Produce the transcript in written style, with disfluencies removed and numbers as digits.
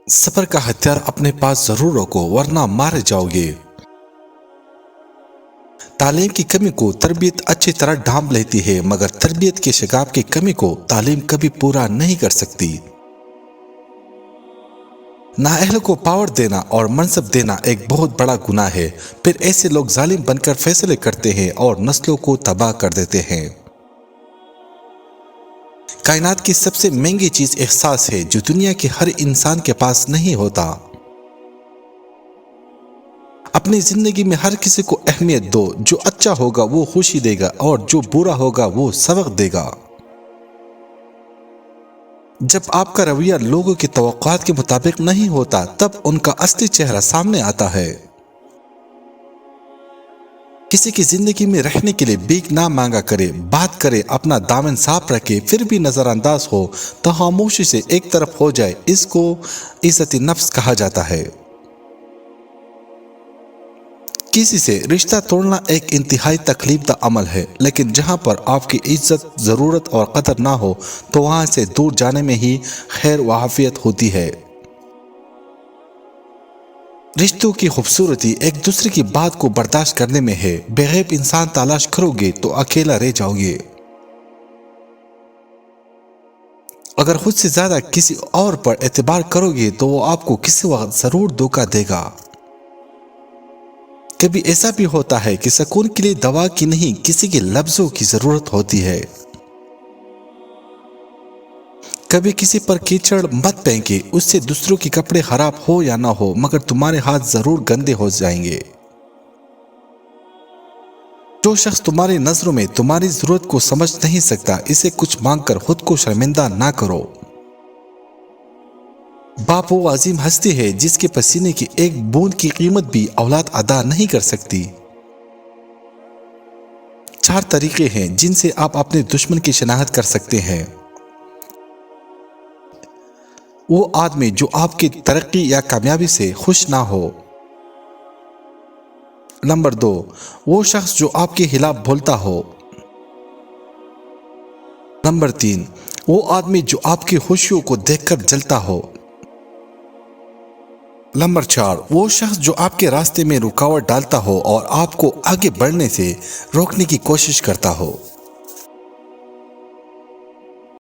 सब्र का हथियार अपने पास जरूर रखो वरना मारे जाओगे। तालीम की कमी को तरबियत अच्छी तरह ढांप लेती है, मगर तरबियत के शगाफ की कमी को तालीम कभी पूरा नहीं कर सकती। नाअहल को पावर देना और मनसब देना एक बहुत बड़ा गुनाह है। फिर ऐसे लोग जालिम बनकर फैसले करते हैं और नस्लों को तबाह कर देते हैं। कायनात की सबसे महंगी चीज एहसास है जो दुनिया के हर इंसान के पास नहीं होता। अपनी जिंदगी में हर किसी को अहमियत दो। जो अच्छा होगा वो खुशी देगा और जो बुरा होगा वो सबक देगा। जब आपका रवैया लोगों की तवक्कुआत के मुताबिक नहीं होता तब उनका असली चेहरा सामने आता है। किसी की जिंदगी में रहने के लिए भीख ना मांगा करे, बात करे, अपना दामन साफ रखे, फिर भी नजरअंदाज हो तो खामोशी से एक तरफ हो जाए, इसको इज्जत नफ्स कहा जाता है। किसी से रिश्ता तोड़ना एक इंतहाई तकलीफदा अमल है, लेकिन जहां पर आपकी इज्जत, जरूरत और कदर ना हो तो वहां से दूर जाने में ही खैर व आफियत होती है। रिश्तों की खूबसूरती एक दूसरे की बात को बर्दाश्त करने में है। बेगैब इंसान तलाश करोगे तो अकेला रह जाओगे। अगर खुद से ज्यादा किसी और पर एतबार करोगे तो वो आपको किसी वक्त जरूर धोखा देगा। कभी ऐसा भी होता है कि सुकून के लिए दवा की नहीं किसी के लफ्जों की जरूरत होती है। कभी किसी पर कीचड़ मत फेंके, उससे दूसरों के कपड़े खराब हो या ना हो मगर तुम्हारे हाथ जरूर गंदे हो जाएंगे। जो शख्स तुम्हारी नजरों में तुम्हारी जरूरत को समझ नहीं सकता, इसे कुछ मांगकर खुद को शर्मिंदा ना करो। बाप वो अजीम हस्ती है जिसके पसीने की एक बूंद की कीमत भी औलाद अदा नहीं कर सकती। 4 तरीके हैं जिनसे आप अपने दुश्मन की शनाख्त कर सकते हैं। वो आदमी जो आपकी तरक्की या कामयाबी से खुश ना हो। नंबर 2, वो शख्स जो आपके खिलाफ बोलता हो। नंबर 3, वो आदमी जो आपकी खुशियों को देखकर जलता हो। नंबर 4, वो शख्स जो आपके रास्ते में रुकावट डालता हो और आपको आगे बढ़ने से रोकने की कोशिश करता हो।